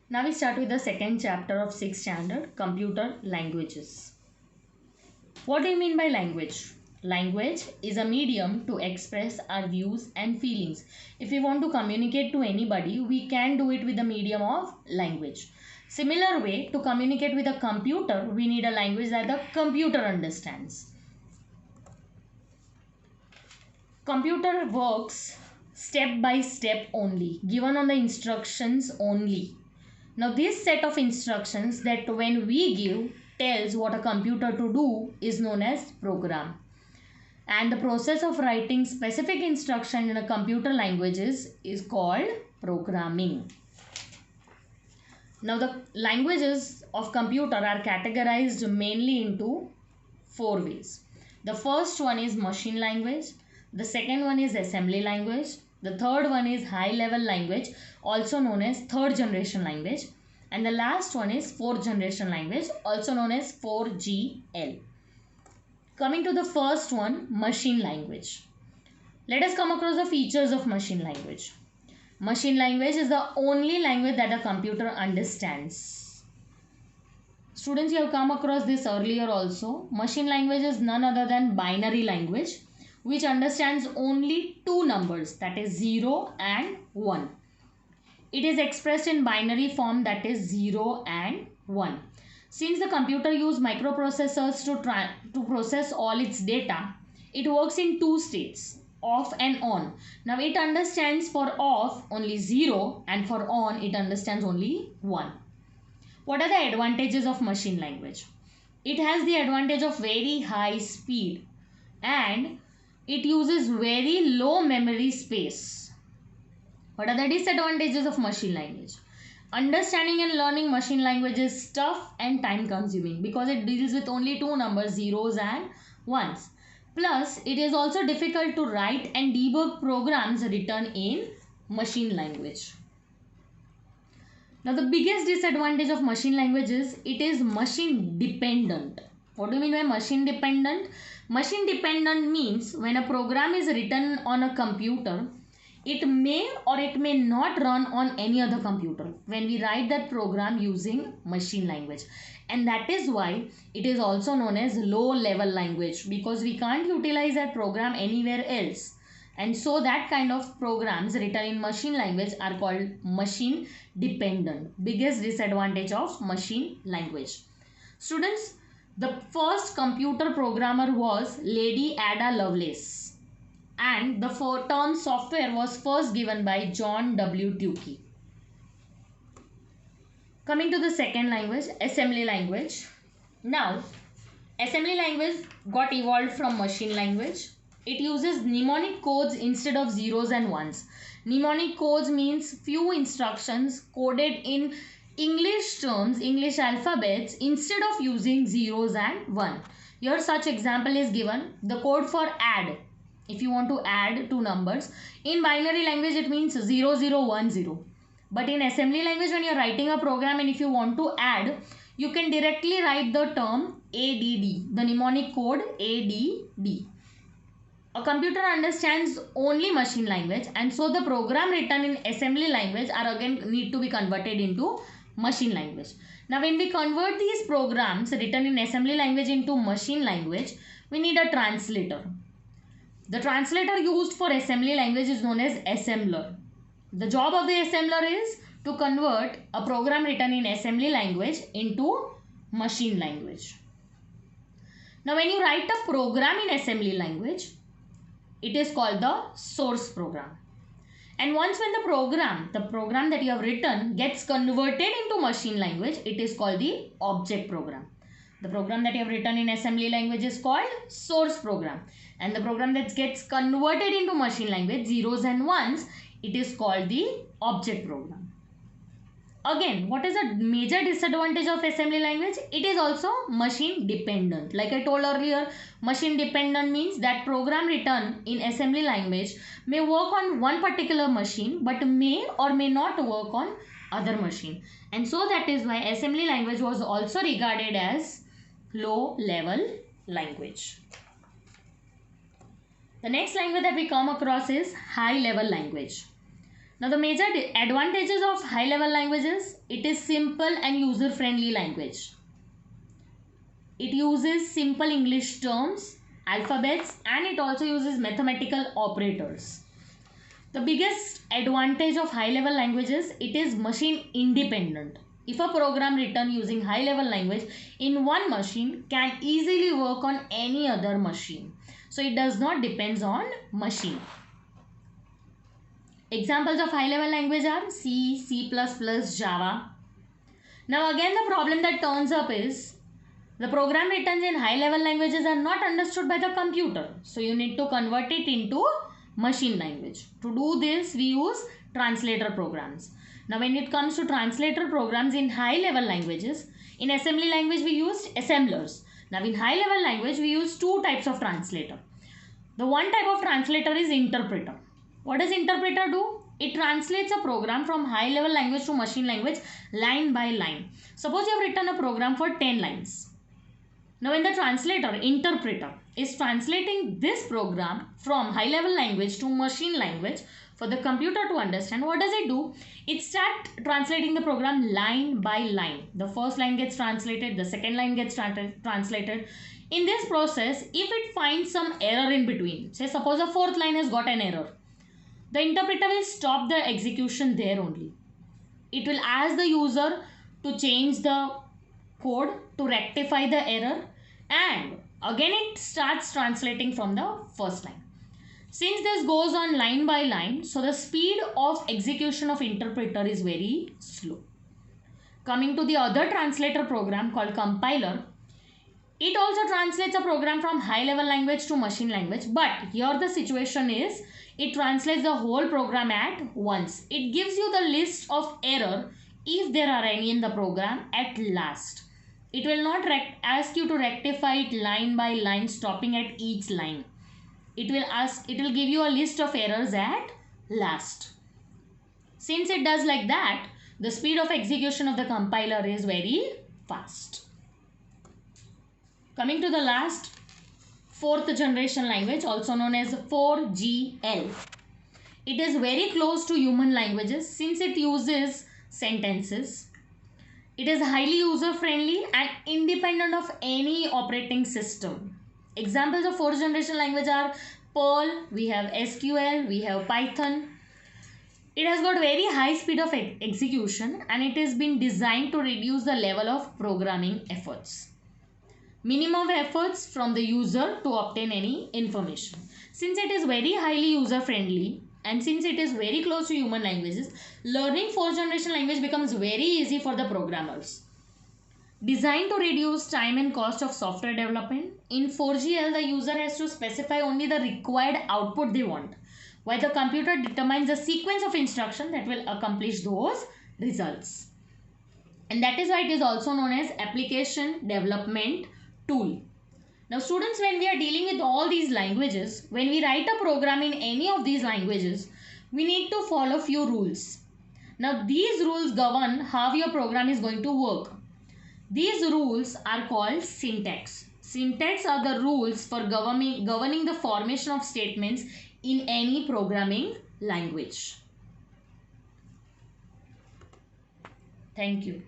Now we start with the second chapter of 6th standard, computer languages. What do you mean by language? Language is a medium to express our views and feelings. If we want to communicate to anybody, we can do it with the medium of language. Similar way, to communicate with a computer, we need a language that the computer understands. Computer works step by step only, given on the instructions only. Now this set of instructions that when we give tells what a computer to do is known as program. And the process of writing specific instruction in a computer languages is called programming. Now the languages of computer are categorized mainly into 4 ways. The first one is machine language. The second one is assembly language. The third one is high level language, also known as third generation language. And the last one is fourth generation language, also known as 4GL. Coming to the first one, machine language. Let us come across the features of machine language. Machine language is the only language that a computer understands. Students, you have come across this earlier also. Machine language is none other than binary language, which understands only two numbers, that is 0 and 1. It is expressed in binary form, that is 0 and 1. Since the computer uses microprocessors to process all its data, it works in two states, off and on. Now it understands for off only 0 and for on it understands only 1. What are the advantages of machine language? It has the advantage of very high speed and it uses very low memory space. What are the disadvantages of machine language? Understanding and learning machine language is tough and time consuming because it deals with only two numbers, zeros and ones. Plus, it is also difficult to write and debug programs written in machine language. Now, the biggest disadvantage of machine language is it is machine dependent. What do you mean by machine dependent? Machine dependent means when a program is written on a computer, it may or it may not run on any other computer when we write that program using machine language. And that is why it is also known as low level language, because we can't utilize that program anywhere else. And so that kind of programs written in machine language are called machine dependent. Biggest disadvantage of machine language. Students, the first computer programmer was Lady Ada Lovelace. And the term software was first given by John W. Tukey. Coming to the second language, assembly language. Now, assembly language got evolved from machine language. It uses mnemonic codes instead of zeros and ones. Mnemonic codes means few instructions coded in English terms, English alphabets instead of using zeros and 1. Here such example is given. The code for add. If you want to add two numbers, in binary language it means 0010. But in assembly language, when you are writing a program and if you want to add, you can directly write the term ADD, the mnemonic code ADD. A computer understands only machine language, and so the program written in assembly language are again need to be converted into machine language. Now when we convert these programs written in assembly language into machine language, we need a translator. The translator used for assembly language is known as assembler. The job of the assembler is to convert a program written in assembly language into machine language. Now when you write a program in assembly language, it is called the source program. And once when the program that you have written gets converted into machine language, it is called the object program. The program that you have written in assembly language is called source program. And the program that gets converted into machine language, zeros and ones, it is called the object program. Again, what is a major disadvantage of assembly language? It is also machine dependent. Like I told earlier, machine dependent means that program written in assembly language may work on one particular machine but may or may not work on other machine. And so that is why assembly language was also regarded as low level language. The next language that we come across is high level language. Now the major advantages of high level languages, it is simple and user friendly language. It uses simple English terms, alphabets, and it also uses mathematical operators. The biggest advantage of high level languages, it is machine independent. If a program written using high level language in one machine can easily work on any other machine. So it does not depend on machine. Examples of high level language are C, C++, Java. Now again the problem that turns up is the program written in high level languages are not understood by the computer. So you need to convert it into machine language. To do this we use translator programs. Now when it comes to translator programs in high level languages, in assembly language we used assemblers. Now in high level language we use two types of translator. The one type of translator is interpreter. What does interpreter do? It translates a program from high level language to machine language line by line. Suppose you have written a program for 10 lines. Now when the interpreter is translating this program from high level language to machine language for the computer to understand, what does it do? It starts translating the program line by line. The first line gets translated, the second line gets translated. In this process, if it finds some error in between, say suppose the fourth line has got an error, the interpreter will stop the execution there only. It will ask the user to change the code to rectify the error, and again it starts translating from the first line. Since this goes on line by line, so the speed of execution of interpreter is very slow. Coming to the other translator program called compiler, it also translates a program from high level language to machine language, but here the situation is it translates the whole program at once. It gives you the list of error if there are any in the program at last. It will not ask you to rectify it line by line, stopping at each line. It will give you a list of errors at last. Since it does like that, the speed of execution of the compiler is very fast. Coming to the last, fourth generation language, also known as 4GL. It is very close to human languages since it uses sentences. It is highly user friendly and independent of any operating system. Examples of fourth generation language are Perl, we have SQL, we have Python. It has got very high speed of execution and it has been designed to reduce the level of programming efforts. Minimum efforts from the user to obtain any information. Since it is very highly user friendly and since it is very close to human languages, learning fourth generation language becomes very easy for the programmers. Designed to reduce time and cost of software development, in 4GL the user has to specify only the required output they want, while the computer determines the sequence of instruction that will accomplish those results. And that is why it is also known as application development tool. Now students, when we are dealing with all these languages, when we write a program in any of these languages, we need to follow few rules. Now these rules govern how your program is going to work. These rules are called syntax. Syntax are the rules for governing the formation of statements in any programming language. Thank you.